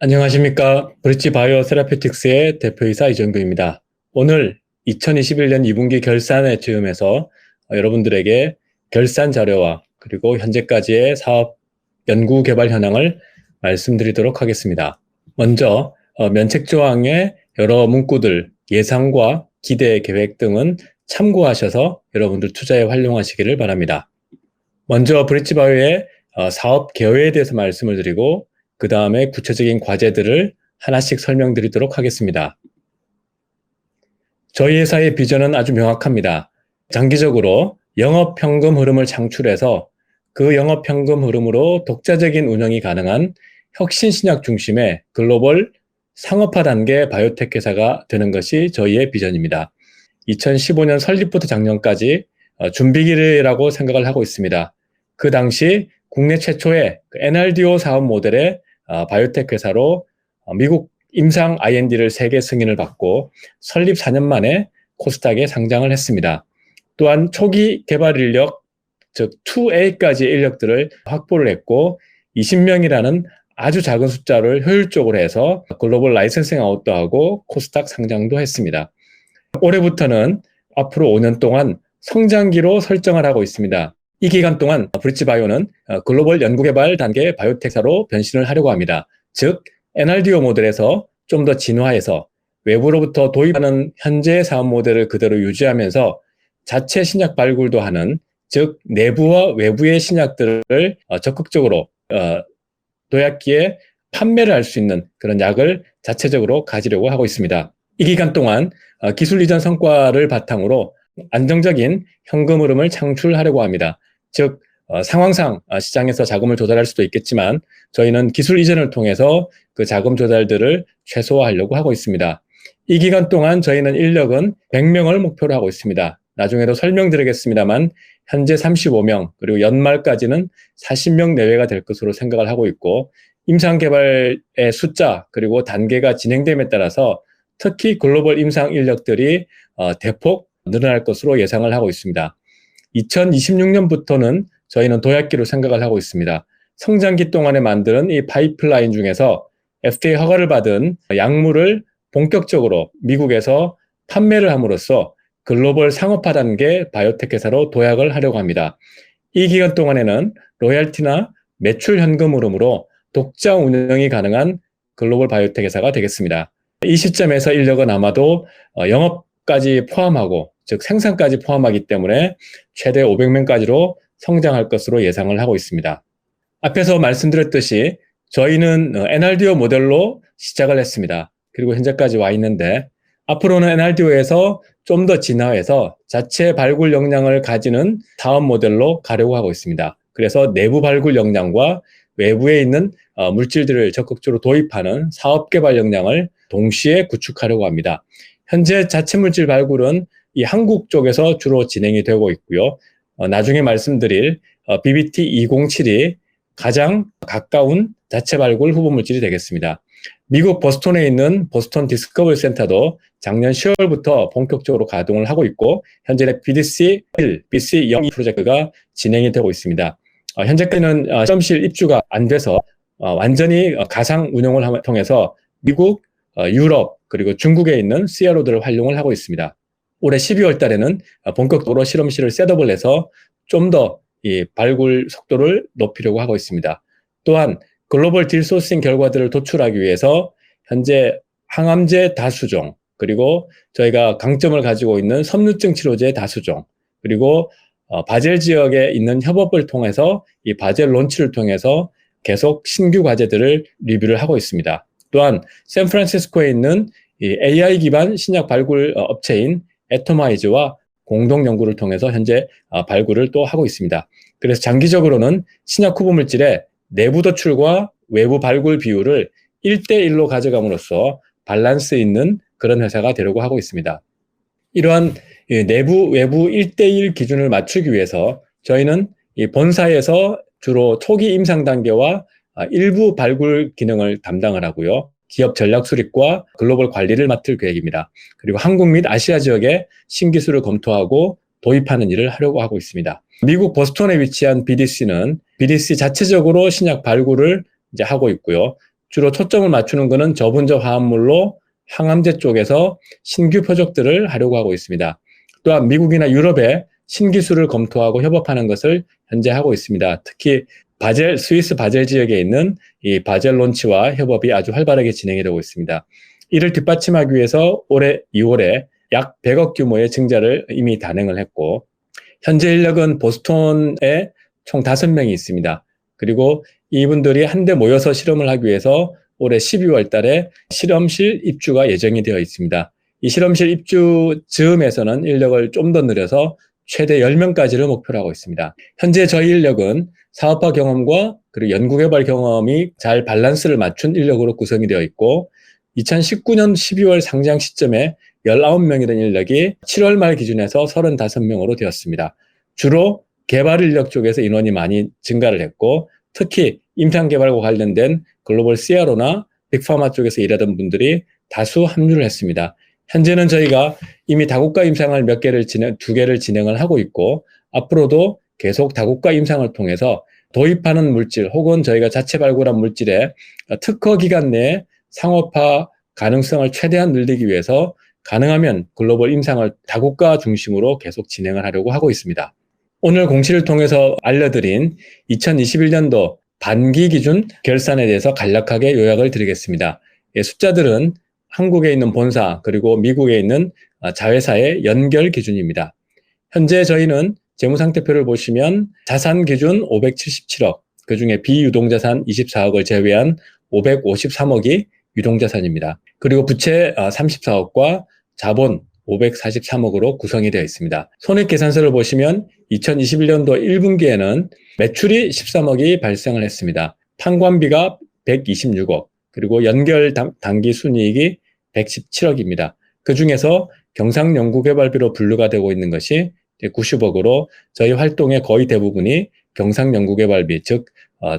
안녕하십니까. 브릿지 바이오 세라피틱스의 대표이사 이정규입니다. 오늘 2021년 2분기 결산에 즈음해서 여러분들에게 결산 자료와 그리고 현재까지의 사업 연구 개발 현황을 말씀드리도록 하겠습니다. 먼저 면책 조항의 여러 문구들, 예상과 기대, 계획 등은 참고하셔서 여러분들 투자에 활용하시기를 바랍니다. 먼저 브릿지 바이오의 사업 개요에 대해서 말씀을 드리고 그 다음에 구체적인 과제들을 하나씩 설명드리도록 하겠습니다. 저희 회사의 비전은 아주 명확합니다. 장기적으로 영업현금 흐름을 창출해서 그 영업현금 흐름으로 독자적인 운영이 가능한 혁신신약 중심의 글로벌 상업화 단계 바이오텍 회사가 되는 것이 저희의 비전입니다. 2015년 설립부터 작년까지 준비기라고 생각을 하고 있습니다. 그 당시 국내 최초의 NRDO 사업 모델의 바이오텍 회사로 미국 임상 IND를 세계 승인을 받고 설립 4년 만에 코스닥에 상장을 했습니다. 또한 초기 개발 인력, 즉 2A까지의 인력들을 확보를 했고 20명이라는 아주 작은 숫자를 효율적으로 해서 글로벌 라이선싱 아웃도 하고 코스닥 상장도 했습니다. 올해부터는 앞으로 5년 동안 성장기로 설정을 하고 있습니다. 이 기간 동안 브릿지 바이오는 글로벌 연구개발 단계 바이오텍사로 변신을 하려고 합니다. 즉 NRDO 모델에서 좀 더 진화해서 외부로부터 도입하는 현재 사업 모델을 그대로 유지하면서 자체 신약 발굴도 하는, 즉 내부와 외부의 신약들을 적극적으로 도약기에 판매를 할 수 있는 그런 약을 자체적으로 가지려고 하고 있습니다. 이 기간 동안 기술 이전 성과를 바탕으로 안정적인 현금 흐름을 창출하려고 합니다. 즉 상황상 시장에서 자금을 조달할 수도 있겠지만 저희는 기술 이전을 통해서 그 자금 조달들을 최소화하려고 하고 있습니다. 이 기간 동안 저희는 인력은 100명을 목표로 하고 있습니다. 나중에도 설명드리겠습니다만 현재 35명 그리고 연말까지는 40명 내외가 될 것으로 생각을 하고 있고, 임상개발의 숫자 그리고 단계가 진행됨에 따라서 특히 글로벌 임상 인력들이 대폭 늘어날 것으로 예상을 하고 있습니다. 2026년부터는 저희는 도약기로 생각을 하고 있습니다. 성장기 동안에 만드는 이 파이프라인 중에서 FDA 허가를 받은 약물을 본격적으로 미국에서 판매를 함으로써 글로벌 상업화 단계 바이오텍 회사로 도약을 하려고 합니다. 이 기간 동안에는 로열티나 매출 현금 흐름으로 독자 운영이 가능한 글로벌 바이오텍 회사가 되겠습니다. 이 시점에서 인력은 아마도 영업까지 포함하고, 즉 생산까지 포함하기 때문에 최대 500명까지로 성장할 것으로 예상을 하고 있습니다. 앞에서 말씀드렸듯이 저희는 NRDO 모델로 시작을 했습니다. 그리고 현재까지 와 있는데 앞으로는 NRDO에서 좀 더 진화해서 자체 발굴 역량을 가지는 사업 모델로 가려고 하고 있습니다. 그래서 내부 발굴 역량과 외부에 있는 물질들을 적극적으로 도입하는 사업 개발 역량을 동시에 구축하려고 합니다. 현재 자체 물질 발굴은 이 한국 쪽에서 주로 진행이 되고 있고요. 나중에 말씀드릴 BBT207이 가장 가까운 자체 발굴 후보 물질이 되겠습니다. 미국 보스턴에 있는 보스턴 디스커버리 센터도 작년 10월부터 본격적으로 가동을 하고 있고 현재 BDC1, BC0 프로젝트가 진행이 되고 있습니다. 현재까지는 실험실 입주가 안 돼서 완전히 가상 운영을 통해서 미국, 유럽 그리고 중국에 있는 CRO들을 활용을 하고 있습니다. 올해 12월 달에는 본격적으로 실험실을 셋업을 해서 좀 더 이 발굴 속도를 높이려고 하고 있습니다. 또한 글로벌 딜 소싱 결과들을 도출하기 위해서 현재 항암제 다수종, 그리고 저희가 강점을 가지고 있는 섬유증 치료제 다수종, 그리고 바젤 지역에 있는 협업을 통해서 이 바젤 론치를 통해서 계속 신규 과제들을 리뷰를 하고 있습니다. 또한 샌프란시스코에 있는 이 AI 기반 신약 발굴 업체인 애토마이즈와 공동 연구를 통해서 현재 발굴을 또 하고 있습니다. 그래서 장기적으로는 신약 후보 물질의 내부 도출과 외부 발굴 비율을 1대1로 가져감으로써 밸런스 있는 그런 회사가 되려고 하고 있습니다. 이러한 내부, 외부 1대1 기준을 맞추기 위해서 저희는 이 본사에서 주로 초기 임상 단계와 일부 발굴 기능을 담당을 하고요. 기업 전략 수립과 글로벌 관리를 맡을 계획입니다. 그리고 한국 및 아시아 지역에 신기술을 검토하고 도입하는 일을 하려고 하고 있습니다. 미국 보스턴에 위치한 BDC는 BDC 자체적으로 신약 발굴을 이제 하고 있고요. 주로 초점을 맞추는 것은 저분자 화합물로 항암제 쪽에서 신규 표적들을 하려고 하고 있습니다. 또한 미국이나 유럽에 신기술을 검토하고 협업하는 것을 현재 하고 있습니다. 특히 스위스 바젤 지역에 있는 이 바젤 론치와 협업이 아주 활발하게 진행이 되고 있습니다. 이를 뒷받침하기 위해서 올해 2월에 약 100억 규모의 증자를 이미 단행을 했고, 현재 인력은 보스턴에 총 5명이 있습니다. 그리고 이분들이 한데 모여서 실험을 하기 위해서 올해 12월 달에 실험실 입주가 예정이 되어 있습니다. 이 실험실 입주 즈음에서는 인력을 좀 더 늘려서 최대 10명까지를 목표로 하고 있습니다. 현재 저희 인력은 사업화 경험과 그리고 연구개발 경험이 잘 밸런스를 맞춘 인력으로 구성이 되어 있고, 2019년 12월 상장 시점에 19명이던 인력이 7월 말 기준에서 35명으로 되었습니다. 주로 개발 인력 쪽에서 인원이 많이 증가를 했고, 특히 임상개발과 관련된 글로벌 CRO나 빅파마 쪽에서 일하던 분들이 다수 합류를 했습니다. 현재는 저희가 이미 다국가 임상을 2개를 진행을 하고 있고, 앞으로도 계속 다국가 임상을 통해서 도입하는 물질 혹은 저희가 자체 발굴한 물질의 특허 기간 내에 상업화 가능성을 최대한 늘리기 위해서 가능하면 글로벌 임상을 다국가 중심으로 계속 진행을 하려고 하고 있습니다. 오늘 공시를 통해서 알려드린 2021년도 반기 기준 결산에 대해서 간략하게 요약을 드리겠습니다. 숫자들은 한국에 있는 본사 그리고 미국에 있는 자회사의 연결 기준입니다. 현재 저희는 재무상태표를 보시면 자산 기준 577억, 그중에 비유동자산 24억을 제외한 553억이 유동자산입니다. 그리고 부채 34억과 자본 543억으로 구성이 되어 있습니다. 손익계산서를 보시면 2021년도 1분기에는 매출이 13억이 발생을 했습니다. 판관비가 126억, 그리고 연결 당기 순이익이 117억입니다. 그 중에서 경상연구개발비로 분류가 되고 있는 것이 90억으로 저희 활동의 거의 대부분이 경상연구개발비, 즉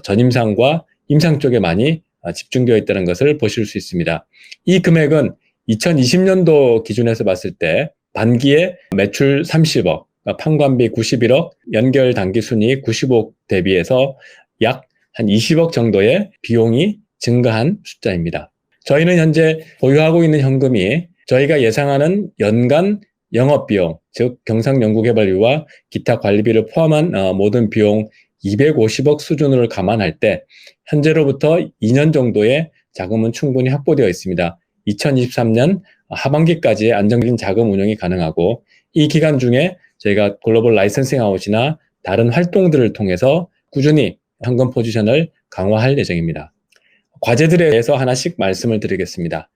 전임상과 임상 쪽에 많이 집중되어 있다는 것을 보실 수 있습니다. 이 금액은 2020년도 기준에서 봤을 때 반기에 매출 30억, 판관비 91억, 연결 당기 순이익 95억 대비해서 약 한 20억 정도의 비용이 증가한 숫자입니다. 저희는 현재 보유하고 있는 현금이 저희가 예상하는 연간 영업비용, 즉 경상연구개발비와 기타 관리비를 포함한 모든 비용 250억 수준을 감안할 때 현재로부터 2년 정도의 자금은 충분히 확보되어 있습니다. 2023년 하반기까지의 안정적인 자금 운영이 가능하고, 이 기간 중에 저희가 글로벌 라이선싱 아웃이나 다른 활동들을 통해서 꾸준히 현금 포지션을 강화할 예정입니다. 과제들에 대해서 하나씩 말씀을 드리겠습니다.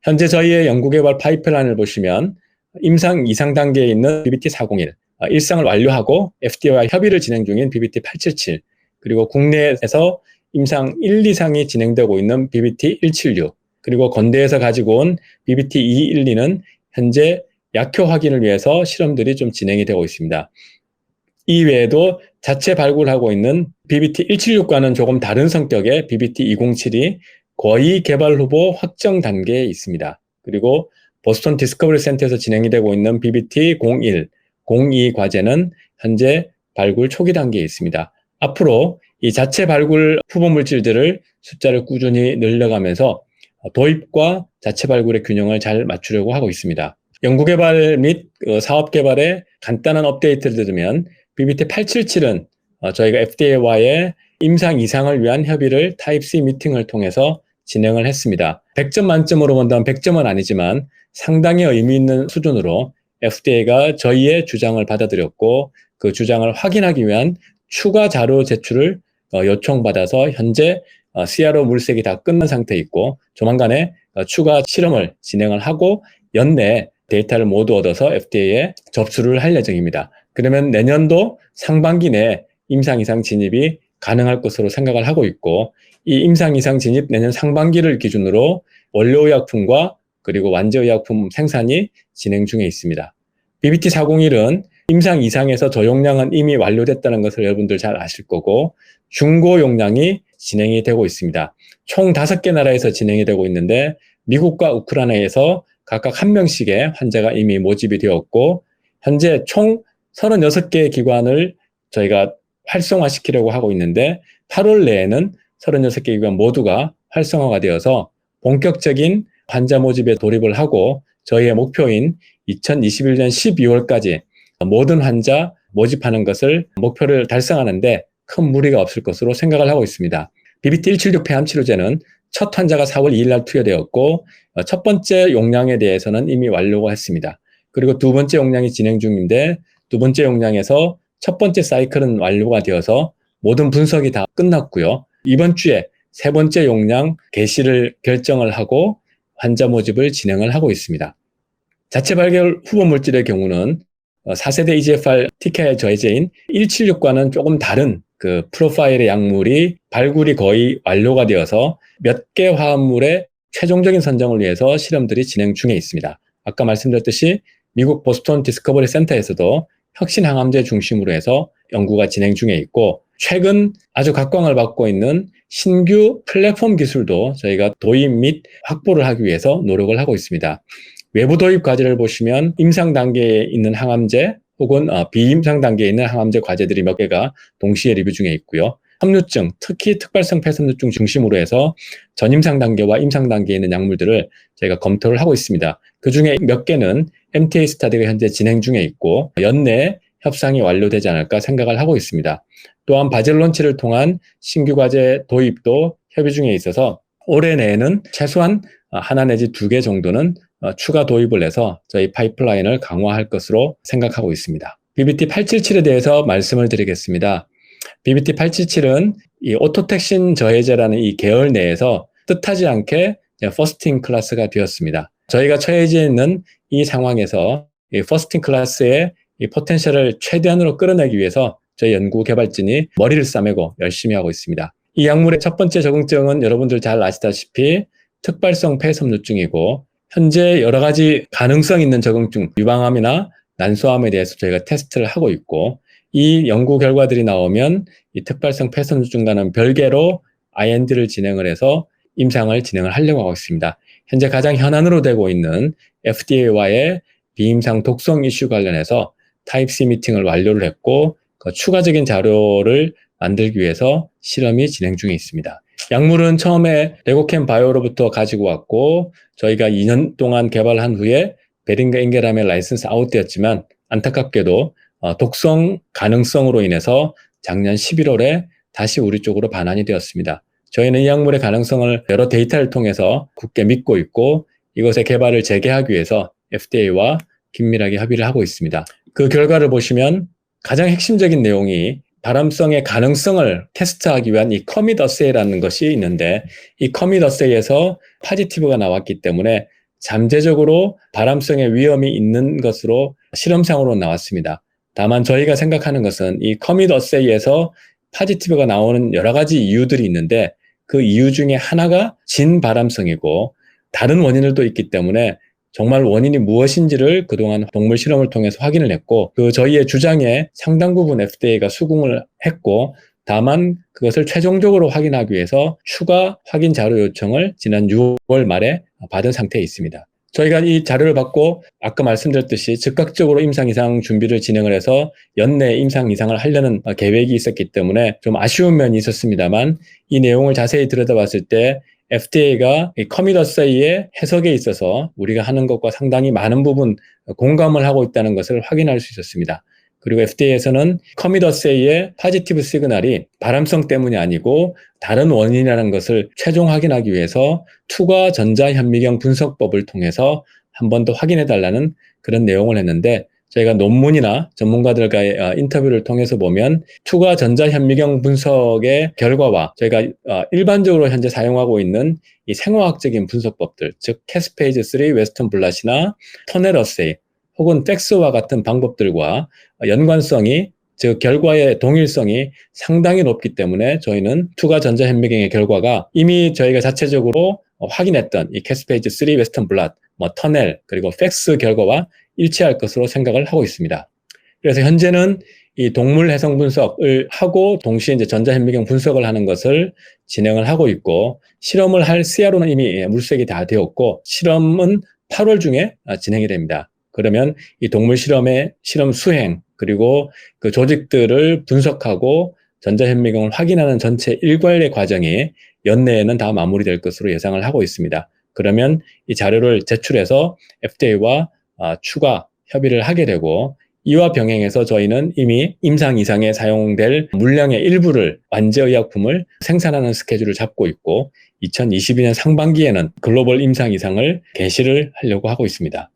현재 저희의 연구개발 파이프라인을 보시면 임상 2상 단계에 있는 BBT401, 1상을 완료하고 FDA와 협의를 진행 중인 BBT877, 그리고 국내에서 임상 1, 2상이 진행되고 있는 BBT176, 그리고 건대에서 가지고 온 BBT212는 현재 약효 확인을 위해서 실험들이 좀 진행이 되고 있습니다. 이 외에도 자체 발굴하고 있는 BBT176과는 조금 다른 성격의 BBT207이 거의 개발 후보 확정 단계에 있습니다. 그리고 보스턴 디스커버리 센터에서 진행이 되고 있는 BBT01, 02 과제는 현재 발굴 초기 단계에 있습니다. 앞으로 이 자체 발굴 후보 물질들을 숫자를 꾸준히 늘려가면서 도입과 자체 발굴의 균형을 잘 맞추려고 하고 있습니다. 연구개발 및 사업개발에 간단한 업데이트를 드리면 BBT877은 저희가 FDA와의 임상 이상을 위한 협의를 타입 C 미팅을 통해서 진행을 했습니다. 100점 만점으로 본다면 100점은 아니지만 상당히 의미 있는 수준으로 FDA가 저희의 주장을 받아들였고, 그 주장을 확인하기 위한 추가 자료 제출을 요청받아서 현재 CRO 물색이 다 끝난 상태에 있고, 조만간에 추가 실험을 진행을 하고 연내에 데이터를 모두 얻어서 FDA에 접수를 할 예정입니다. 그러면 내년도 상반기 내에 임상 이상 진입이 가능할 것으로 생각을 하고 있고, 이 임상 이상 진입 내년 상반기를 기준으로 원료의약품과 그리고 완제의약품 생산이 진행 중에 있습니다. BBT401은 임상 이상에서 저용량은 이미 완료됐다는 것을 여러분들 잘 아실 거고, 중고 용량이 진행이 되고 있습니다. 총 5개 나라에서 진행이 되고 있는데, 미국과 우크라이나에서 각각 1명씩의 환자가 이미 모집이 되었고, 현재 총 36개의 기관을 저희가 활성화시키려고 하고 있는데, 8월 내에는 36개 기관 모두가 활성화가 되어서 본격적인 환자 모집에 돌입을 하고 저희의 목표인 2021년 12월까지 모든 환자 모집하는 것을 목표를 달성하는데 큰 무리가 없을 것으로 생각을 하고 있습니다. BBT176 폐암치료제는 첫 환자가 4월 2일 날 투여되었고 첫 번째 용량에 대해서는 이미 완료가 했습니다. 그리고 두 번째 용량이 진행 중인데 두 번째 용량에서 첫 번째 사이클은 완료가 되어서 모든 분석이 다 끝났고요. 이번 주에 세 번째 용량 개시를 결정을 하고 환자 모집을 진행을 하고 있습니다. 자체 발견 후보 물질의 경우는 4세대 EGFR TKI 저해제인 176과는 조금 다른 그 프로파일의 약물이 발굴이 거의 완료가 되어서 몇 개 화합물의 최종적인 선정을 위해서 실험들이 진행 중에 있습니다. 아까 말씀드렸듯이 미국 보스턴 디스커버리 센터에서도 혁신 항암제 중심으로 해서 연구가 진행 중에 있고 최근 아주 각광을 받고 있는 신규 플랫폼 기술도 저희가 도입 및 확보를 하기 위해서 노력을 하고 있습니다. 외부 도입 과제를 보시면 임상 단계에 있는 항암제 혹은 비임상 단계에 있는 항암제 과제들이 몇 개가 동시에 리뷰 중에 있고요. 섬유증, 특히 특발성 폐섬유증 중심으로 해서 전임상 단계와 임상 단계에 있는 약물들을 저희가 검토를 하고 있습니다. 그중에 몇 개는 MTA 스타디가 현재 진행 중에 있고 연내에 협상이 완료되지 않을까 생각을 하고 있습니다. 또한 바젤 론치를 통한 신규 과제 도입도 협의 중에 있어서 올해 내에는 최소한 하나 내지 두 개 정도는 추가 도입을 해서 저희 파이프라인을 강화할 것으로 생각하고 있습니다. BBT877에 대해서 말씀을 드리겠습니다. BBT877은 이 오토택신 저해제라는 이 계열 내에서 뜻하지 않게 퍼스트인 클래스가 되었습니다. 저희가 처해져 있는 이 상황에서 이 퍼스트인 클래스의 이 포텐셜을 최대한으로 끌어내기 위해서 저희 연구 개발진이 머리를 싸매고 열심히 하고 있습니다. 이 약물의 첫 번째 적응증은 여러분들 잘 아시다시피 특발성 폐섬유증이고 현재 여러 가지 가능성 있는 적응증, 유방암이나 난소암에 대해서 저희가 테스트를 하고 있고 이 연구 결과들이 나오면 이 특발성 폐섬유증과는 별개로 IND를 진행을 해서 임상을 진행을 하려고 하고 있습니다. 현재 가장 현안으로 되고 있는 FDA와의 비임상 독성 이슈 관련해서 타입C 미팅을 완료를 했고 그 추가적인 자료를 만들기 위해서 실험이 진행 중에 있습니다. 약물은 처음에 레고캠 바이오로부터 가지고 왔고 저희가 2년 동안 개발한 후에 베링가 인게람에 라이선스 아웃되었지만 안타깝게도 독성 가능성으로 인해서 작년 11월에 다시 우리 쪽으로 반환이 되었습니다. 저희는 이 약물의 가능성을 여러 데이터를 통해서 굳게 믿고 있고 이것의 개발을 재개하기 위해서 FDA와 긴밀하게 협의를 하고 있습니다. 그 결과를 보시면 가장 핵심적인 내용이 발암성의 가능성을 테스트하기 위한 이 커밋 어세이라는 것이 있는데 이 커밋 어세이에서 파지티브가 나왔기 때문에 잠재적으로 발암성의 위험이 있는 것으로 실험상으로 나왔습니다. 다만 저희가 생각하는 것은 이 커밋 어세이에서 파지티브가 나오는 여러 가지 이유들이 있는데 그 이유 중에 하나가 진발암성이고 다른 원인들도 있기 때문에 정말 원인이 무엇인지를 그동안 동물 실험을 통해서 확인을 했고 그 저희의 주장에 상당 부분 FDA가 수긍을 했고 다만 그것을 최종적으로 확인하기 위해서 추가 확인 자료 요청을 지난 6월 말에 받은 상태에 있습니다. 저희가 이 자료를 받고 아까 말씀드렸듯이 즉각적으로 임상 이상 준비를 진행을 해서 연내 임상 이상을 하려는 계획이 있었기 때문에 좀 아쉬운 면이 있었습니다만 이 내용을 자세히 들여다봤을 때 FDA가 이 커밋 어세이의 해석에 있어서 우리가 하는 것과 상당히 많은 부분 공감을 하고 있다는 것을 확인할 수 있었습니다. 그리고 FDA에서는 커밋 어세이의 파지티브 시그널이 발암성 때문이 아니고 다른 원인이라는 것을 최종 확인하기 위해서 투과 전자현미경 분석법을 통해서 한 번 더 확인해달라는 그런 내용을 했는데 저희가 논문이나 전문가들과의 인터뷰를 통해서 보면 투과 전자현미경 분석의 결과와 저희가 일반적으로 현재 사용하고 있는 이 생화학적인 분석법들, 즉 캐스페이즈 3 웨스턴 블랏이나 터넬 어세이 혹은 팩스와 같은 방법들과 연관성이 즉 결과의 동일성이 상당히 높기 때문에 저희는 투과 전자현미경의 결과가 이미 저희가 자체적으로 확인했던 이 캐스페이즈 3 웨스턴 블랏, 터넬 그리고 팩스 결과와 일치할 것으로 생각을 하고 있습니다. 그래서 현재는 이 동물 해성 분석을 하고 동시에 이제 전자현미경 분석을 하는 것을 진행을 하고 있고 실험을 할 CRO는 이미 물색이 다 되었고 실험은 8월 중에 진행이 됩니다. 그러면 이 동물 실험의 실험 수행 그리고 그 조직들을 분석하고 전자현미경을 확인하는 전체 일괄의 과정이 연내에는 다 마무리될 것으로 예상을 하고 있습니다. 그러면 이 자료를 제출해서 FDA와 추가 협의를 하게 되고, 이와 병행해서 저희는 이미 임상 이상에 사용될 물량의 일부를 완제의약품을 생산하는 스케줄을 잡고 있고 2022년 상반기에는 글로벌 임상 이상을 개시를 하려고 하고 있습니다.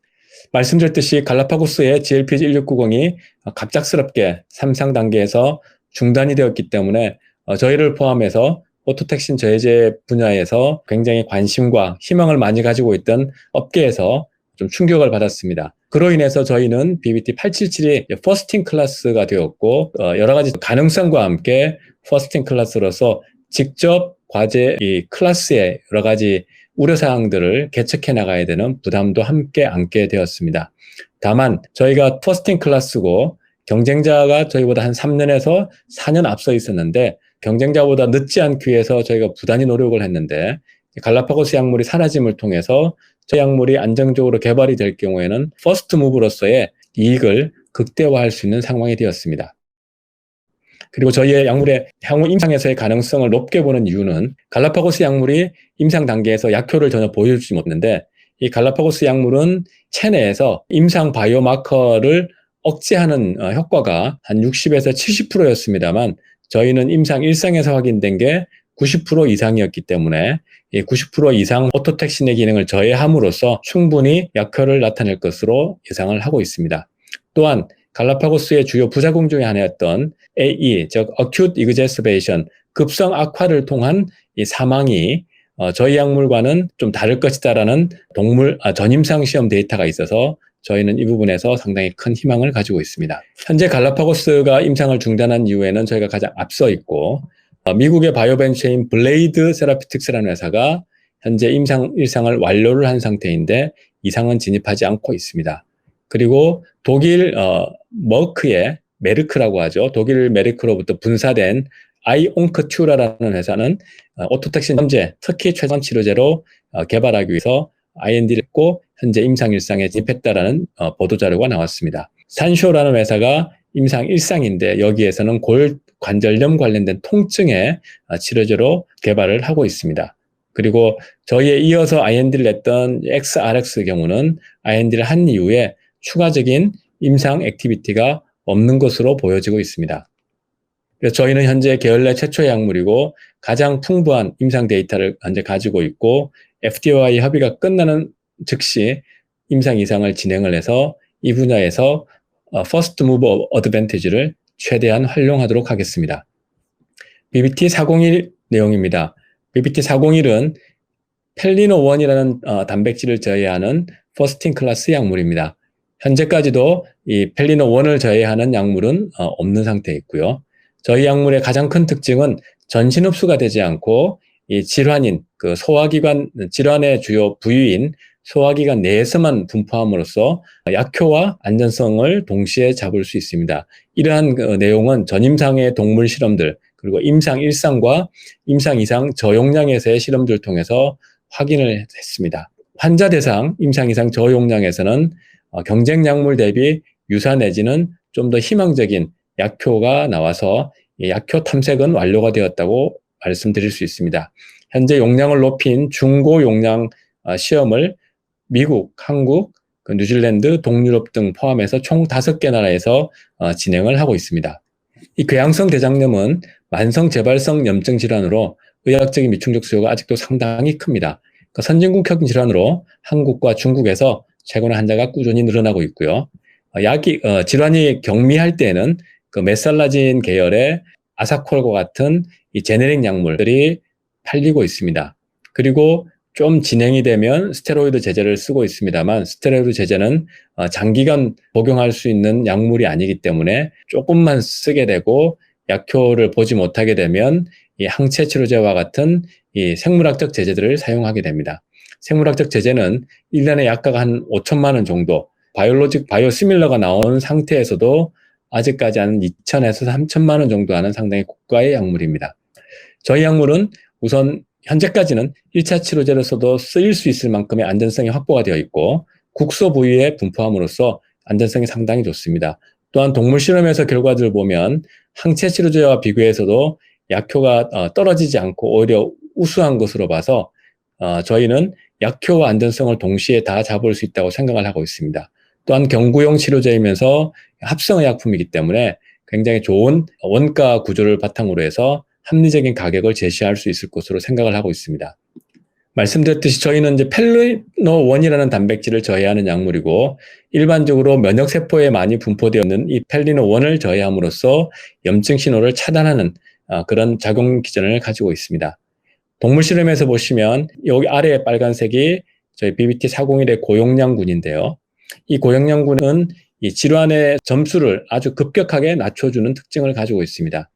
말씀드렸듯이 갈라파고스의 GLP-1690이 갑작스럽게 3상 단계에서 중단이 되었기 때문에 저희를 포함해서 오토택신 저해제 분야에서 굉장히 관심과 희망을 많이 가지고 있던 업계에서 좀 충격을 받았습니다. 그로 인해서 저희는 BBT877이 퍼스팅 클래스가 되었고 여러 가지 가능성과 함께 퍼스팅 클래스로서 직접 과제 이 클래스의 여러 가지 우려사항들을 개척해 나가야 되는 부담도 함께 안게 되었습니다. 다만 저희가 퍼스팅 클래스고 경쟁자가 저희보다 한 3년에서 4년 앞서 있었는데 경쟁자보다 늦지 않기 위해서 저희가 부단히 노력을 했는데 갈라파고스 약물이 사라짐을 통해서 저 약물이 안정적으로 개발이 될 경우에는 퍼스트 무브로서의 이익을 극대화할 수 있는 상황이 되었습니다. 그리고 저희의 약물의 향후 임상에서의 가능성을 높게 보는 이유는 갈라파고스 약물이 임상 단계에서 약효를 전혀 보여주지 못했는데 이 갈라파고스 약물은 체내에서 임상 바이오마커를 억제하는 효과가 한 60에서 70%였습니다만 저희는 임상 1상에서 확인된 게 90% 이상이었기 때문에 이 90% 이상 오토택신의 기능을 저해함으로써 충분히 약효를 나타낼 것으로 예상을 하고 있습니다. 또한 갈라파고스의 주요 부작용 중에 하나였던 AE, 즉 Acute Exacerbation, 급성 악화를 통한 이 사망이 저희 약물과는 좀 다를 것이다라는 동물 전임상 시험 데이터가 있어서 저희는 이 부분에서 상당히 큰 희망을 가지고 있습니다. 현재 갈라파고스가 임상을 중단한 이후에는 저희가 가장 앞서 있고 미국의 바이오벤처인 블레이드 세라피틱스라는 회사가 현재 임상 1상을 완료를 한 상태인데 이상은 진입하지 않고 있습니다. 그리고 독일 머크의 메르크라고 하죠. 독일 메르크로부터 분사된 아이옹크튜라라는 회사는 오토택신 염제, 특히 최선 치료제로 개발하기 위해서 IND를 했고 현재 임상 1상에 진입했다라는 보도자료가 나왔습니다. 산쇼라는 회사가 임상 1상인데 여기에서는 골관절염 관련된 통증의 치료제로 개발을 하고 있습니다. 그리고 저희에 이어서 IND를 냈던 XRX의 경우는 IND를 한 이후에 추가적인 임상 액티비티가 없는 것으로 보여지고 있습니다. 그래서 저희는 현재 계열 내 최초의 약물이고 가장 풍부한 임상 데이터를 현재 가지고 있고 FDA와의 협의가 끝나는 즉시 임상 이상을 진행을 해서 이 분야에서 First Mover Advantage를 최대한 활용하도록 하겠습니다. BBT401 내용입니다. BBT401은 펠리노1이라는 단백질을 저해하는 퍼스팅 클래스 약물입니다. 현재까지도 이 펠리노1을 저해하는 약물은 없는 상태에 있고요. 저희 약물의 가장 큰 특징은 전신 흡수가 되지 않고 이 질환인 그 소화기관 질환의 주요 부위인 소화기관 내에서만 분포함으로써 약효와 안전성을 동시에 잡을 수 있습니다. 이러한 내용은 전임상의 동물 실험들 그리고 임상 1상과 임상 2상 저용량에서의 실험들을 통해서 확인을 했습니다. 환자 대상 임상 2상 저용량에서는 경쟁 약물 대비 유사 내지는 좀 더 희망적인 약효가 나와서 약효 탐색은 완료가 되었다고 말씀드릴 수 있습니다. 현재 용량을 높인 중고 용량 시험을 미국, 한국, 뉴질랜드, 동유럽 등 포함해서 총 5개 나라에서 진행을 하고 있습니다. 이 궤양성 대장염은 만성 재발성 염증 질환으로 의학적인 미충족 수요가 아직도 상당히 큽니다. 선진국형 질환으로 한국과 중국에서 최근에 환자가 꾸준히 늘어나고 있고요. 질환이 경미할 때는 그 메살라진 계열의 아사콜과 같은 이 제네릭 약물들이 팔리고 있습니다. 그리고 좀 진행이 되면 스테로이드 제제를 쓰고 있습니다만 스테로이드 제제는 장기간 복용할 수 있는 약물이 아니기 때문에 조금만 쓰게 되고 약효를 보지 못하게 되면 이 항체 치료제와 같은 이 생물학적 제제들을 사용하게 됩니다. 생물학적 제제는 1년에 약가가 한 5천만 원 정도, 바이오시밀러가 나온 상태에서도 아직까지 한 2천에서 3천만 원 정도 하는 상당히 고가의 약물입니다. 저희 약물은 우선 현재까지는 1차 치료제로서도 쓰일 수 있을 만큼의 안전성이 확보가 되어 있고 국소 부위에 분포함으로써 안전성이 상당히 좋습니다. 또한 동물 실험에서 결과들을 보면 항체 치료제와 비교해서도 약효가 떨어지지 않고 오히려 우수한 것으로 봐서 저희는 약효와 안전성을 동시에 다 잡을 수 있다고 생각을 하고 있습니다. 또한 경구용 치료제이면서 합성의약품이기 때문에 굉장히 좋은 원가 구조를 바탕으로 해서 합리적인 가격을 제시할 수 있을 것으로 생각을 하고 있습니다. 말씀드렸듯이 저희는 이제 펠리노1이라는 단백질을 저해하는 약물이고, 일반적으로 면역세포에 많이 분포되어 있는 이 펠리노1을 저해함으로써 염증 신호를 차단하는 그런 작용 기전을 가지고 있습니다. 동물 실험에서 보시면 여기 아래에 빨간색이 저희 BBT401의 고용량군인데요. 이 고용량군은 이 질환의 점수를 아주 급격하게 낮춰주는 특징을 가지고 있습니다.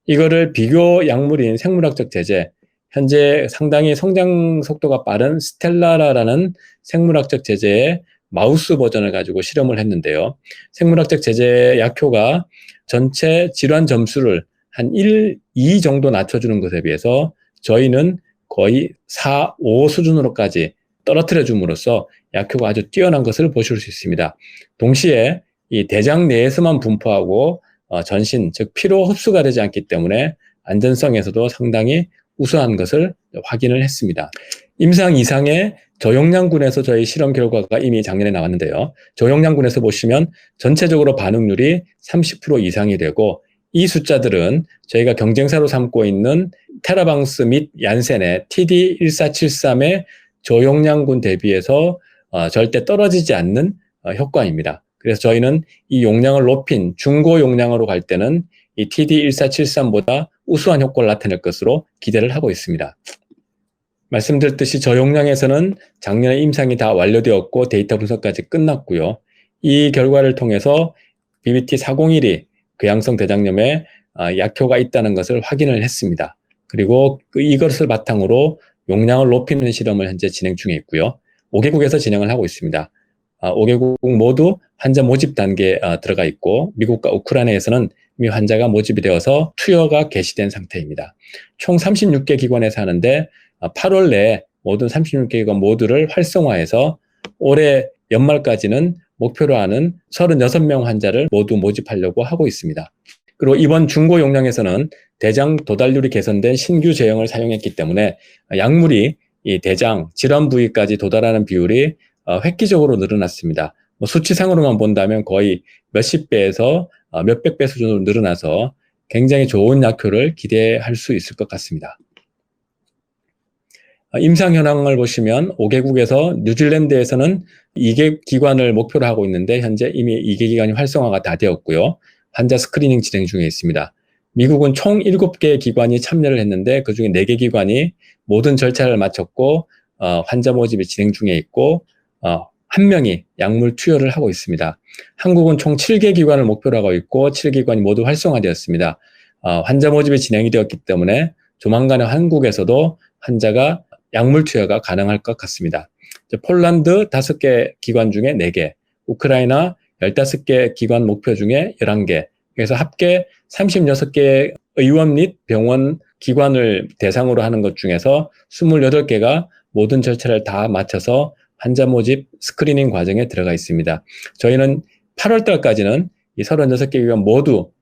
이거를 비교 약물인 생물학적 제제, 현재 상당히 성장 속도가 빠른 스텔라라라는 생물학적 제제의 마우스 버전을 가지고 실험을 했는데요. 생물학적 제제 약효가 전체 질환 점수를 한 1, 2 정도 낮춰주는 것에 비해서 저희는 거의 4, 5 수준으로까지 떨어뜨려 줌으로써 약효가 아주 뛰어난 것을 보실 수 있습니다. 동시에 이 대장 내에서만 분포하고 전신, 즉 피로 흡수가 되지 않기 때문에 안전성에서도 상당히 우수한 것을 확인을 했습니다. 임상 이상의 저용량군에서 저희 실험 결과가 이미 작년에 나왔는데요. 저용량군에서 보시면 전체적으로 반응률이 30% 이상이 되고, 이 숫자들은 저희가 경쟁사로 삼고 있는 테라방스 및 얀센의 TD1473의 저용량군 대비해서 절대 떨어지지 않는 효과입니다. 그래서 저희는 이 용량을 높인 중고 용량으로 갈 때는 이 TD1473보다 우수한 효과를 나타낼 것으로 기대를 하고 있습니다. 말씀드렸듯이 저용량에서는 작년에 임상이 다 완료되었고 데이터 분석까지 끝났고요. 이 결과를 통해서 BBT401이 궤양성 대장염에 약효가 있다는 것을 확인을 했습니다. 그리고 이것을 바탕으로 용량을 높이는 실험을 현재 진행 중에 있고요. 5개국에서 진행을 하고 있습니다. 5개국 모두 환자 모집 단계에 들어가 있고, 미국과 우크라이나에서는 이미 환자가 모집이 되어서 투여가 개시된 상태입니다. 총 36개 기관에서 하는데 8월 내에 모든 36개 기관 모두를 활성화해서 올해 연말까지는 목표로 하는 36명 환자를 모두 모집하려고 하고 있습니다. 그리고 이번 중고 용량에서는 대장 도달률이 개선된 신규 제형을 사용했기 때문에 약물이 이 대장 질환 부위까지 도달하는 비율이 획기적으로 늘어났습니다. 수치상으로만 본다면 거의 몇십 배에서 몇백 배 수준으로 늘어나서 굉장히 좋은 약효를 기대할 수 있을 것 같습니다. 임상 현황을 보시면 5개국에서 뉴질랜드에서는 2개 기관을 목표로 하고 있는데 현재 이미 2개 기관이 활성화가 다 되었고요. 환자 스크리닝 진행 중에 있습니다. 미국은 총 7개 기관이 참여를 했는데 그중에 4개 기관이 모든 절차를 마쳤고 환자 모집이 진행 중에 있고 1명이 약물 투여를 하고 있습니다. 한국은 총 7개 기관을 목표로 하고 있고 7기관이 모두 활성화되었습니다. 환자 모집이 진행이 되었기 때문에 조만간에 한국에서도 환자가 약물 투여가 가능할 것 같습니다. 폴란드 5개 기관 중에 4개, 우크라이나 15개 기관 목표 중에 11개, 그래서 합계 36개 의원 및 병원 기관을 대상으로 하는 것 중에서 28개가 모든 절차를 다 마쳐서 환자 모집 스크리닝 과정에 들어가 있습니다. 저희는 8월 달까지는 이 36개 기관 모두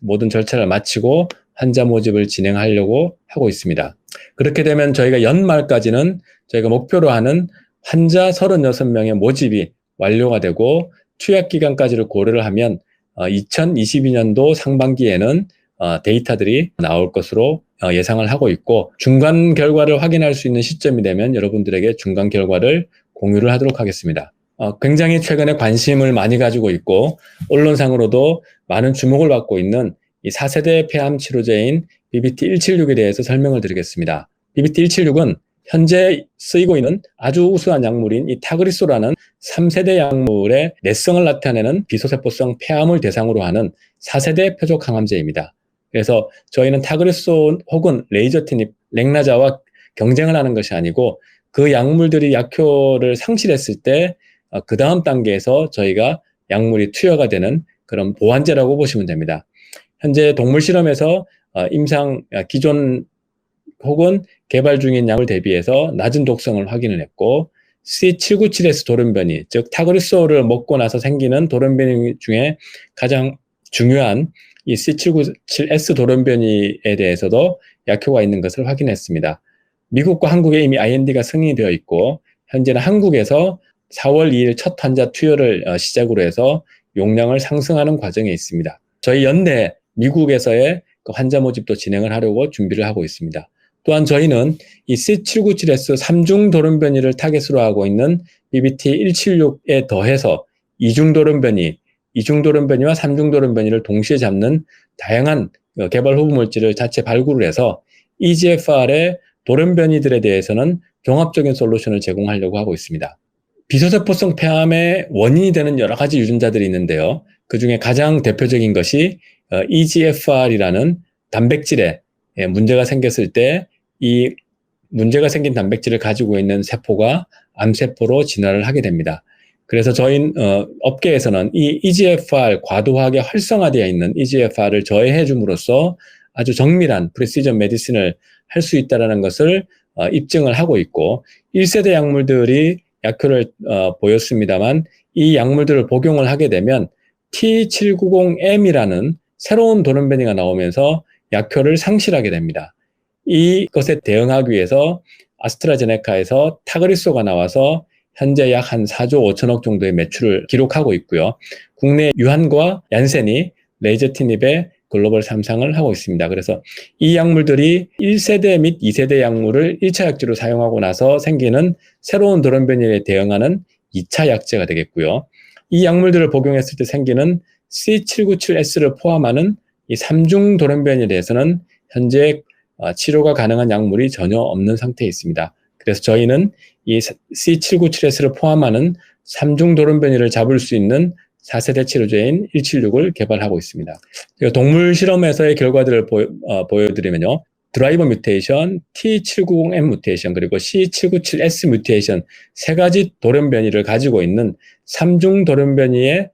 모든 절차를 마치고 환자 모집을 진행하려고 하고 있습니다. 그렇게 되면 저희가 연말까지는 저희가 목표로 하는 환자 36명의 모집이 완료가 되고 투약 기간까지를 고려를 하면 2022년도 상반기에는 데이터들이 나올 것으로 예상을 하고 있고, 중간 결과를 확인할 수 있는 시점이 되면 여러분들에게 중간 결과를 공유를 하도록 하겠습니다. 굉장히 최근에 관심을 많이 가지고 있고 언론상으로도 많은 주목을 받고 있는 이 4세대 폐암 치료제인 BBT176에 대해서 설명을 드리겠습니다. BBT176은 현재 쓰이고 있는 아주 우수한 약물인 이 타그리소라는 3세대 약물의 내성을 나타내는 비소세포성 폐암을 대상으로 하는 4세대 표적 항암제입니다. 그래서 저희는 타그리소 혹은 레이저티닙, 렉나자와 경쟁을 하는 것이 아니고 그 약물들이 약효를 상실했을 때 그 다음 단계에서 저희가 약물이 투여가 되는 그런 보완제라고 보시면 됩니다. 현재 동물 실험에서 임상 기존 혹은 개발 중인 약을 대비해서 낮은 독성을 확인을 했고, C797S 돌연변이, 즉 타그리소를 먹고 나서 생기는 돌연변이 중에 가장 중요한 이 C797S 돌연변이에 대해서도 약효가 있는 것을 확인했습니다. 미국과 한국에 이미 IND가 승인이 되어 있고 현재는 한국에서 4월 2일 첫 환자 투여를 시작으로 해서 용량을 상승하는 과정에 있습니다. 저희 연내 미국에서의 그 환자 모집도 진행을 하려고 준비를 하고 있습니다. 또한 저희는 이 C797S 3중 돌연변이를 타겟으로 하고 있는 BBT176에 더해서 이중 돌연변이와 3중 돌연변이를 동시에 잡는 다양한 개발 후보 물질을 자체 발굴을 해서 EGFR의 돌연변이들에 대해서는 종합적인 솔루션을 제공하려고 하고 있습니다. 비소세포성 폐암의 원인이 되는 여러 가지 유전자들이 있는데요. 그 중에 가장 대표적인 것이 EGFR이라는 단백질에 문제가 생겼을 때 이 문제가 생긴 단백질을 가지고 있는 세포가 암세포로 진화를 하게 됩니다. 그래서 저희 업계에서는 이 EGFR 과도하게 활성화되어 있는 EGFR을 저해해 줌으로써 아주 정밀한 프리시전 메디신을 할 수 있다는 것을 입증을 하고 있고 1세대 약물들이 약효를 보였습니다만 이 약물들을 복용을 하게 되면 T790M이라는 새로운 돌연변이가 나오면서 약효를 상실하게 됩니다. 이것에 대응하기 위해서 아스트라제네카에서 타그리소가 나와서 현재 약 한 4조 5천억 정도의 매출을 기록하고 있고요. 국내 유한과 얀센이 레이저티닙의 글로벌 3상을 하고 있습니다. 그래서 이 약물들이 1세대 및 2세대 약물을 1차 약제로 사용하고 나서 생기는 새로운 돌연변이에 대응하는 2차 약제가 되겠고요. 이 약물들을 복용했을 때 생기는 C797S를 포함하는 이 3중 돌연변이에 대해서는 현재 치료가 가능한 약물이 전혀 없는 상태에 있습니다. 그래서 저희는 이 C797S를 포함하는 3중 돌연변이를 잡을 수 있는 4세대 치료제인 176을 개발하고 있습니다. 동물 실험에서의 결과들을 보여드리면요. 드라이버 뮤테이션, T790M 뮤테이션, 그리고 C797S 뮤테이션 세 가지 돌연변이를 가지고 있는 3중 돌연변이의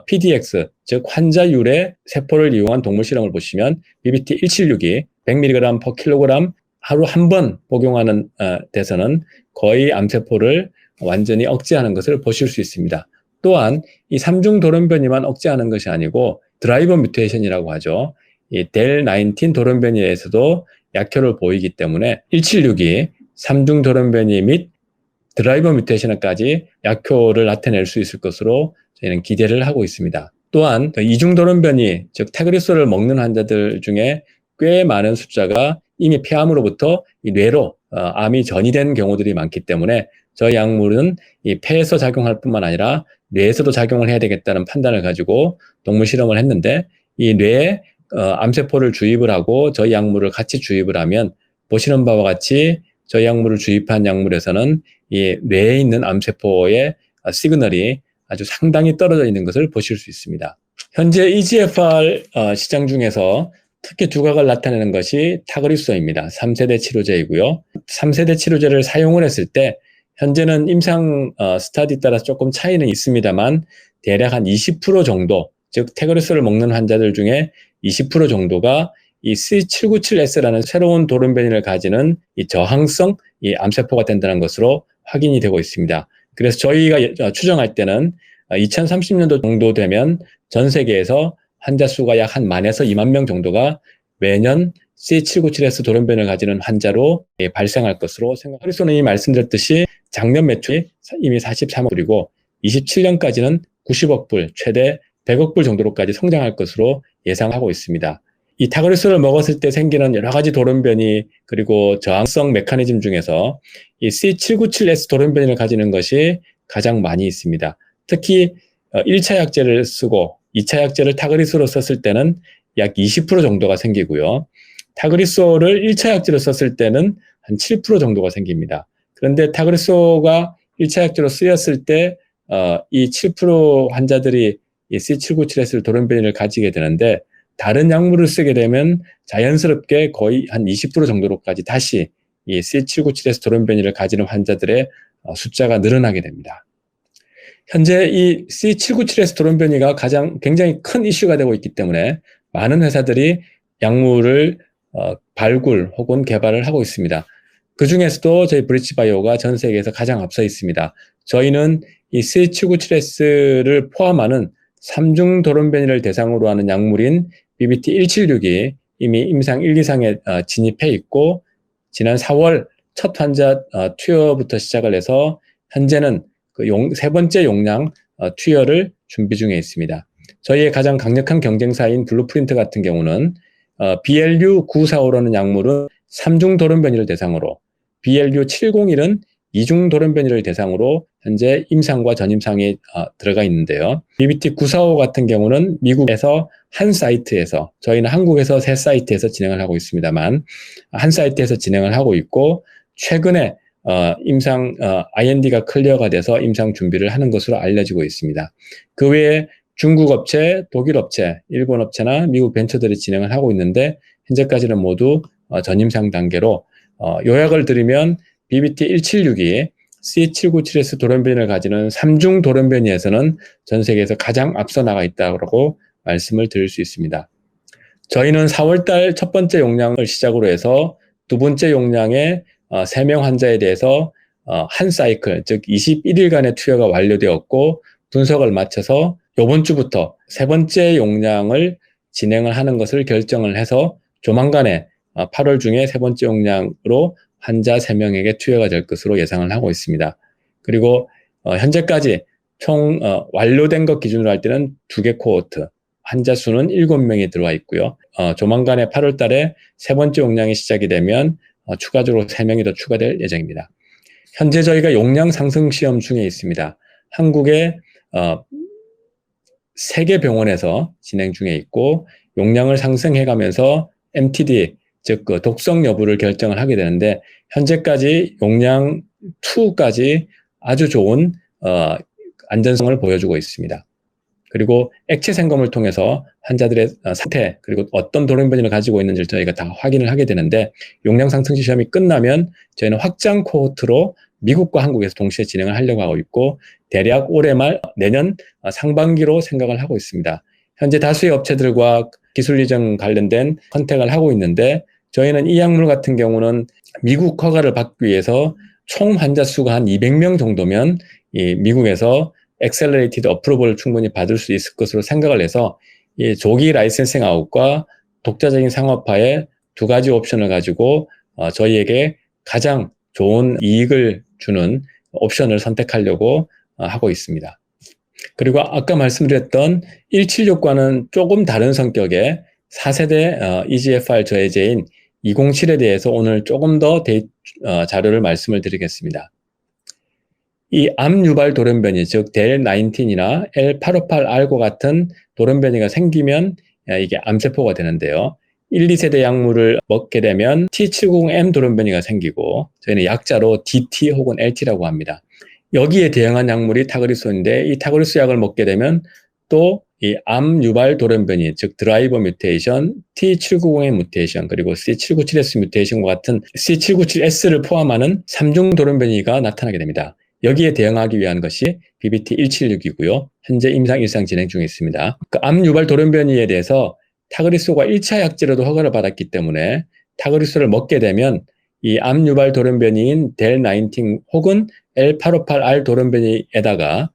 PDX, 즉 환자율의 세포를 이용한 동물 실험을 보시면 BBT176이 100mg/kg 하루 한 번 복용하는 데서는 거의 암세포를 완전히 억제하는 것을 보실 수 있습니다. 또한 이 3중 돌연변이만 억제하는 것이 아니고 드라이버 뮤테이션이라고 하죠. 이 델19 돌연변이에서도 약효를 보이기 때문에 176이 3중 돌연변이 및 드라이버 뮤테이션까지 약효를 나타낼 수 있을 것으로 저희는 기대를 하고 있습니다. 또한 이중 돌연변이, 즉 타그리소를 먹는 환자들 중에 꽤 많은 숫자가 이미 폐암으로부터 이 뇌로 암이 전이된 경우들이 많기 때문에 저희 약물은 이 폐에서 작용할 뿐만 아니라 뇌에서도 작용을 해야 되겠다는 판단을 가지고 동물 실험을 했는데 이 뇌에 암세포를 주입을 하고 저희 약물을 같이 주입을 하면 보시는 바와 같이 저희 약물을 주입한 약물에서는 이 뇌에 있는 암세포의 시그널이 아주 상당히 떨어져 있는 것을 보실 수 있습니다. 현재 EGFR 시장 중에서 특히 두각을 나타내는 것이 타그리소입니다. 3세대 치료제이고요. 3세대 치료제를 사용을 했을 때 현재는 임상 스타디 따라서 조금 차이는 있습니다만 대략 한 20% 정도, 즉 타그리소를 먹는 환자들 중에 20% 정도가 이 C797S라는 새로운 돌연변이를 가지는 이 저항성 이 암세포가 된다는 것으로 확인이 되고 있습니다. 그래서 저희가 추정할 때는 2030년도 정도 되면 전 세계에서 환자 수가 약 한 10,000에서 20,000명 정도가 매년 C797S 돌연변이를 가지는 환자로 발생할 것으로 생각합니다. 타그리소는 이미 말씀드렸듯이 작년 매출이 이미 43억 불이고 27년까지는 90억 불, 최대 100억 불 정도로까지 성장할 것으로 예상하고 있습니다. 이 타그리소를 먹었을 때 생기는 여러 가지 돌연변이 그리고 저항성 메커니즘 중에서 이 C797S 돌연변이를 가지는 것이 가장 많이 있습니다. 특히 1차 약제를 쓰고 2차 약제를 타그리소로 썼을 때는 약 20% 정도가 생기고요. 타그리소를 1차 약제로 썼을 때는 한 7% 정도가 생깁니다. 그런데 타그리소가 1차 약제로 쓰였을 때 이 7% 환자들이 이 C797S 돌연변이를 가지게 되는데 다른 약물을 쓰게 되면 자연스럽게 거의 한 20% 정도로까지 다시 이 C797S 돌연변이를 가지는 환자들의 숫자가 늘어나게 됩니다. 현재 이 C797S 돌연변이가 굉장히 큰 이슈가 되고 있기 때문에 많은 회사들이 약물을 발굴 혹은 개발을 하고 있습니다. 그 중에서도 저희 브리치바이오가 전 세계에서 가장 앞서 있습니다. 저희는 이 C797S를 포함하는 3중 돌연변이를 대상으로 하는 약물인 BBT176이 이미 임상 1, 2상에 진입해 있고 지난 4월 첫 환자 투여부터 시작을 해서 현재는 그 세 번째 용량 투여를 준비 중에 있습니다. 저희의 가장 강력한 경쟁사인 블루프린트 같은 경우는 BLU945라는 약물은 3중 돌연변이를 대상으로, BLU701은 2중 돌연변이를 대상으로 현재 임상과 전임상에 들어가 있는데요. BBT945 같은 경우는 미국에서 한 사이트에서, 저희는 한국에서 세 사이트에서 진행을 하고 있습니다만, 한 사이트에서 진행을 하고 있고, 최근에 IND가 클리어가 돼서 임상 준비를 하는 것으로 알려지고 있습니다. 그 외에 중국 업체, 독일 업체, 일본 업체나 미국 벤처들이 진행을 하고 있는데, 현재까지는 모두 전임상 단계로, 요약을 드리면 BBT176이 C797S 돌연변이를 가지는 3중 돌연변이에서는 전 세계에서 가장 앞서 나가 있다고 말씀을 드릴 수 있습니다. 저희는 4월달 첫 번째 용량을 시작으로 해서 두 번째 용량의 3명 환자에 대해서 한 사이클, 즉 21일간의 투여가 완료되었고, 분석을 마쳐서 이번 주부터 세 번째 용량을 진행을 하는 것을 결정을 해서 조만간에 8월 중에 세 번째 용량으로 환자 3명에게 투여가 될 것으로 예상을 하고 있습니다. 그리고 현재까지 총 완료된 것 기준으로 할 때는 2개 코호트, 환자 수는 7명이 들어와 있고요. 조만간에 8월 달에 세 번째 용량이 시작이 되면 추가적으로 3명이 더 추가될 예정입니다. 현재 저희가 용량 상승 시험 중에 있습니다. 한국의 3개 병원에서 진행 중에 있고, 용량을 상승해가면서 MTD, 즉 그 독성 여부를 결정을 하게 되는데, 현재까지 용량 2까지 아주 좋은 안전성을 보여주고 있습니다. 그리고 액체 생검을 통해서 환자들의 상태, 그리고 어떤 돌연변이를 가지고 있는지를 저희가 다 확인을 하게 되는데, 용량 상승 시험이 끝나면 저희는 확장 코호트로 미국과 한국에서 동시에 진행을 하려고 하고 있고, 대략 올해 말 내년 상반기로 생각을 하고 있습니다. 현재 다수의 업체들과 기술 이전 관련된 컨택을 하고 있는데, 저희는 이 약물 같은 경우는 미국 허가를 받기 위해서 총 환자 수가 한 200명 정도면 이 미국에서 Accelerated Approval을 충분히 받을 수 있을 것으로 생각을 해서 이 조기 라이센싱 아웃과 독자적인 상업화의 두 가지 옵션을 가지고 저희에게 가장 좋은 이익을 주는 옵션을 선택하려고 하고 있습니다. 그리고 아까 말씀드렸던 176과는 조금 다른 성격의 4세대 EGFR 저해제인 207에 대해서 오늘 조금 더 자료를 말씀을 드리겠습니다. 이 암 유발 돌연변이, 즉 DEL19이나 L858R과 같은 돌연변이가 생기면 이게 암세포가 되는데요. 1, 2세대 약물을 먹게 되면 T790M 돌연변이가 생기고, 저희는 약자로 DT 혹은 LT라고 합니다. 여기에 대응한 약물이 타그리소인데, 이 타그리소 약을 먹게 되면 또 이 암 유발 돌연변이, 즉 드라이버 뮤테이션, T790M 뮤테이션, 그리고 C797S 뮤테이션과 같은 C797S를 포함하는 3중 돌연변이가 나타나게 됩니다. 여기에 대응하기 위한 것이 BBT176이고요. 현재 임상 일상 진행 중에 있습니다. 그 암 유발 돌연변이에 대해서 타그리소가 1차 약제로도 허가를 받았기 때문에 타그리소를 먹게 되면 이 암 유발 돌연변이인 DEL19 혹은 L858R 돌연변이에다가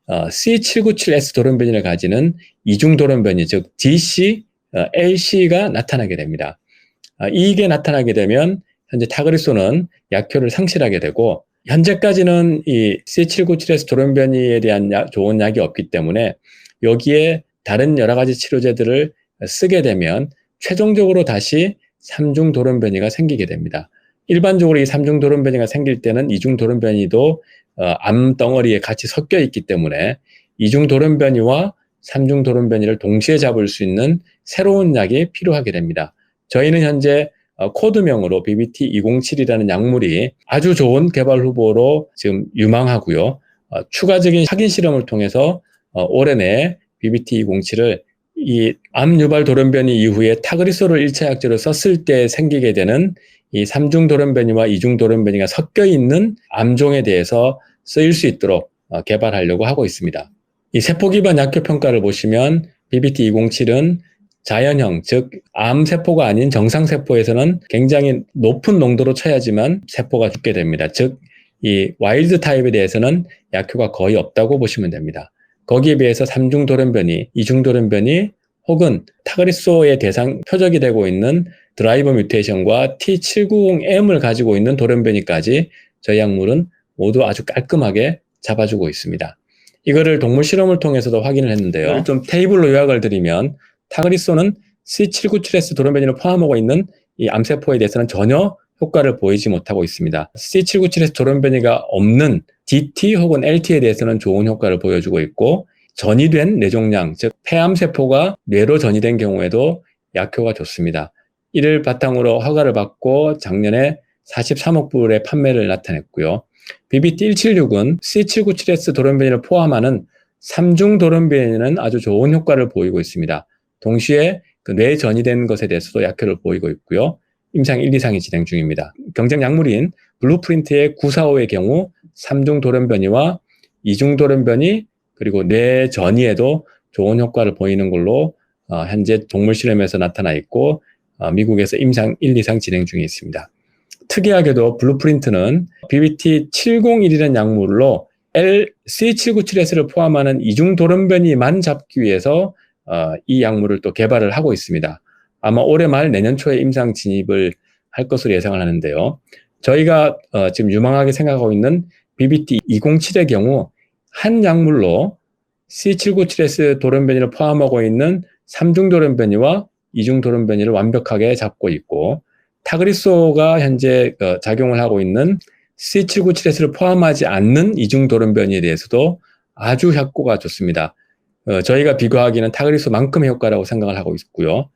C797S 돌연변이를 가지는 이중 돌연변이, 즉 DC, LC가 나타나게 됩니다. 이게 나타나게 되면 현재 타그리소는 약효를 상실하게 되고, 현재까지는 이 C797S 돌연변이에 대한 좋은 약이 없기 때문에 여기에 다른 여러 가지 치료제들을 쓰게 되면 최종적으로 다시 3중 돌연변이가 생기게 됩니다. 일반적으로 이 3중 돌연변이가 생길 때는 2중 돌연변이도 암덩어리에 같이 섞여 있기 때문에 2중 돌연변이와 3중 돌연변이를 동시에 잡을 수 있는 새로운 약이 필요하게 됩니다. 저희는 현재 코드명으로 BBT207이라는 약물이 아주 좋은 개발 후보로 지금 유망하고요. 추가적인 확인 실험을 통해서 올해 내에 BBT207을 이 암 유발 돌연변이 이후에 타그리소를 1차 약제로 썼을 때 생기게 되는 이 3중 돌연변이와 2중 돌연변이가 섞여 있는 암종에 대해서 쓰일 수 있도록 개발하려고 하고 있습니다. 이 세포 기반 약효 평가를 보시면 BBT207은 자연형, 즉 암세포가 아닌 정상세포에서는 굉장히 높은 농도로 쳐야지만 세포가 죽게 됩니다. 즉 이 와일드 타입에 대해서는 약효가 거의 없다고 보시면 됩니다. 거기에 비해서 3중 돌연변이, 2중 돌연변이, 혹은 타그리소의 대상 표적이 되고 있는 드라이버 뮤테이션과 T790M을 가지고 있는 돌연변이까지 저희 약물은 모두 아주 깔끔하게 잡아주고 있습니다. 이거를 동물 실험을 통해서도 확인을 했는데요. 이걸 좀 테이블로 요약을 드리면 타그리소는 C797S 돌연변이를 포함하고 있는 이 암세포에 대해서는 전혀 효과를 보이지 못하고 있습니다. C797S 돌연변이가 없는 DT 혹은 LT에 대해서는 좋은 효과를 보여주고 있고, 전이된 뇌종양, 즉 폐암세포가 뇌로 전이된 경우에도 약효가 좋습니다. 이를 바탕으로 허가를 받고 작년에 43억 불의 판매를 나타냈고요. BBT176은 C797S 돌연변이를 포함하는 3중 돌연변이는 아주 좋은 효과를 보이고 있습니다. 동시에 그 뇌 전이된 것에 대해서도 약효를 보이고 있고요. 임상 1, 2상이 진행 중입니다. 경쟁 약물인 블루프린트의 945의 경우 3중 돌연변이와 2중 돌연변이 그리고 뇌 전이에도 좋은 효과를 보이는 걸로 현재 동물 실험에서 나타나 있고 미국에서 임상 1, 2상 진행 중에 있습니다. 특이하게도 블루프린트는 BBT701이라는 약물로 C797S를 포함하는 이중 돌연변이만 잡기 위해서 이 약물을 또 개발을 하고 있습니다. 아마 올해 말 내년 초에 임상 진입을 할 것으로 예상을 하는데요. 저희가 지금 유망하게 생각하고 있는 BBT207의 경우 한 약물로 C797S 돌연변이를 포함하고 있는 3중 돌연변이와 2중 돌연변이를 완벽하게 잡고 있고, 타그리소가 현재 작용을 하고 있는 C797S를 포함하지 않는 2중 돌연변이에 대해서도 아주 효과가 좋습니다. 저희가 비교하기는 타그리소만큼의 효과라고 생각을 하고 있고요.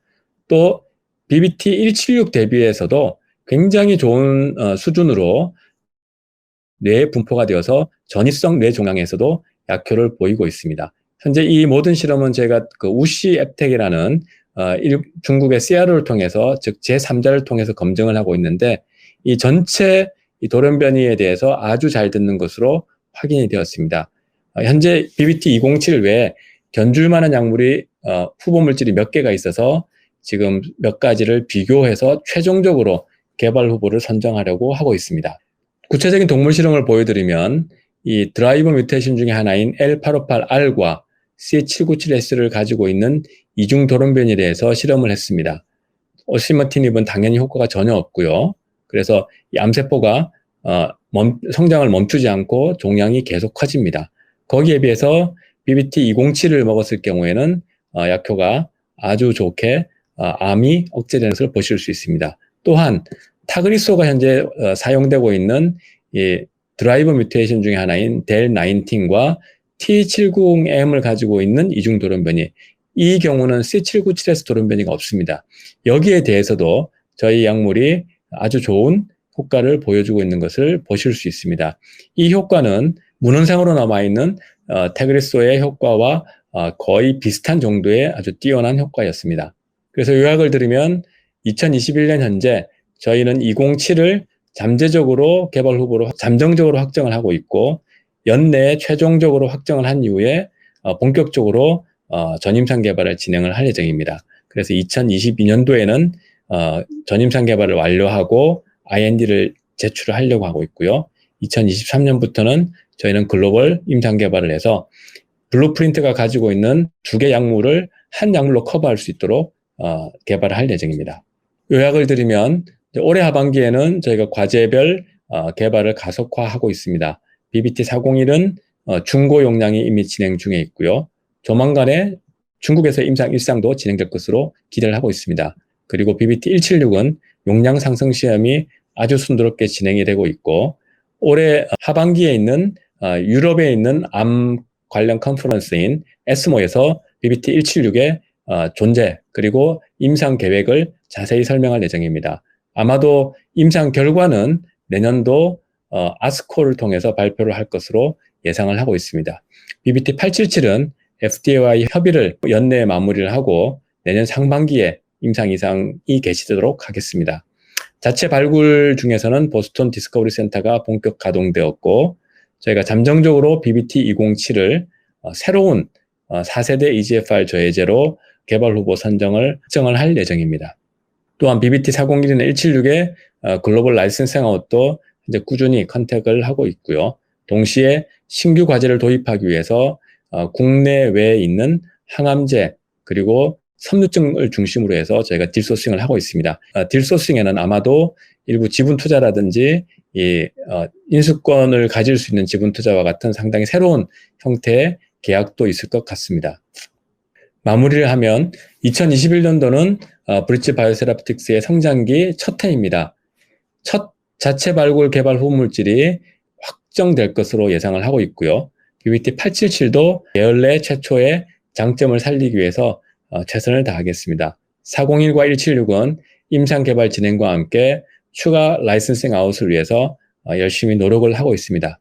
또 BBT176 대비해서도 굉장히 좋은 수준으로 뇌에 분포가 되어서 전이성 뇌종양에서도 약효를 보이고 있습니다. 현재 이 모든 실험은 제가 그 우시 앱텍이라는 중국의 CRO를 통해서, 즉 제3자를 통해서 검증을 하고 있는데, 이 전체 이 돌연변이에 대해서 아주 잘 듣는 것으로 확인이 되었습니다. 현재 BBT207 외에 견줄 만한 약물이 후보 물질이 몇 개가 있어서 지금 몇 가지를 비교해서 최종적으로 개발 후보를 선정하려고 하고 있습니다. 구체적인 동물 실험을 보여드리면 이 드라이버 뮤테이션 중에 하나인 L858R과 C797S를 가지고 있는 이중 돌연변이에 대해서 실험을 했습니다. 오시머티닙은 당연히 효과가 전혀 없고요. 그래서 이 암세포가 성장을 멈추지 않고 종양이 계속 커집니다. 거기에 비해서 BBT207을 먹었을 경우에는 약효가 아주 좋게 암이 억제되는 것을 보실 수 있습니다. 또한 타그리소가 현재 사용되고 있는 이 드라이버 뮤테이션 중에 하나인 DEL19과 T790M을 가지고 있는 이중 돌연변이, 이 경우는 C797S 돌연변이가 없습니다. 여기에 대해서도 저희 약물이 아주 좋은 효과를 보여주고 있는 것을 보실 수 있습니다. 이 효과는 문헌상으로 남아있는 타그리소의 효과와 거의 비슷한 정도의 아주 뛰어난 효과였습니다. 그래서 요약을 드리면 2021년 현재 저희는 207을 잠재적으로 개발 후보로 잠정적으로 확정을 하고 있고, 연내에 최종적으로 확정을 한 이후에 본격적으로 전임상 개발을 진행을 할 예정입니다. 그래서 2022년도에는 전임상 개발을 완료하고 IND를 제출을 하려고 하고 있고요. 2023년부터는 저희는 글로벌 임상 개발을 해서 블루프린트가 가지고 있는 2개 약물을 한 약물로 커버할 수 있도록 개발을 할 예정입니다. 요약을 드리면 올해 하반기에는 저희가 과제별 개발을 가속화하고 있습니다. BBT401은 중고 용량이 이미 진행 중에 있고요. 조만간에 중국에서 임상 1상도 진행될 것으로 기대를 하고 있습니다. 그리고 BBT176은 용량 상승 시험이 아주 순조롭게 진행이 되고 있고, 올해 하반기에 있는 유럽에 있는 암 관련 컨퍼런스인 에스모에서 BBT176의 존재 그리고 임상 계획을 자세히 설명할 예정입니다. 아마도 임상 결과는 내년도 아스코를 통해서 발표를 할 것으로 예상을 하고 있습니다. BBT877은 FDA와의 협의를 연내에 마무리를 하고 내년 상반기에 임상 이상이 개시되도록 하겠습니다. 자체 발굴 중에서는 보스턴 디스커버리 센터가 본격 가동되었고, 저희가 잠정적으로 BBT207을 새로운 4세대 EGFR 저해제로 개발 후보 선정을 확정을 할 예정입니다. 또한 BBT401이나 176의 글로벌 라이센싱 아웃도 이제 꾸준히 컨택을 하고 있고요. 동시에 신규 과제를 도입하기 위해서 국내외에 있는 항암제 그리고 섬유증을 중심으로 해서 저희가 딜소싱을 하고 있습니다. 딜소싱에는 아마도 일부 지분 투자라든지 인수권을 가질 수 있는 지분 투자와 같은 상당히 새로운 형태의 계약도 있을 것 같습니다. 마무리를 하면 2021년도는 브릿지 바이오세라피틱스의 성장기 첫 해입니다. 첫 자체 발굴 개발 후물질이 확정될 것으로 예상을 하고 있고요. BBT-877도 계열 최초의 장점을 살리기 위해서 최선을 다하겠습니다. 401과 176은 임상 개발 진행과 함께 추가 라이선싱 아웃을 위해서 열심히 노력을 하고 있습니다.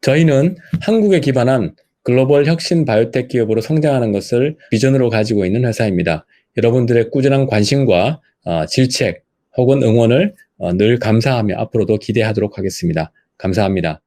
저희는 한국에 기반한 글로벌 혁신 바이오텍 기업으로 성장하는 것을 비전으로 가지고 있는 회사입니다. 여러분들의 꾸준한 관심과 질책 혹은 응원을 늘 감사하며 앞으로도 기대하도록 하겠습니다. 감사합니다.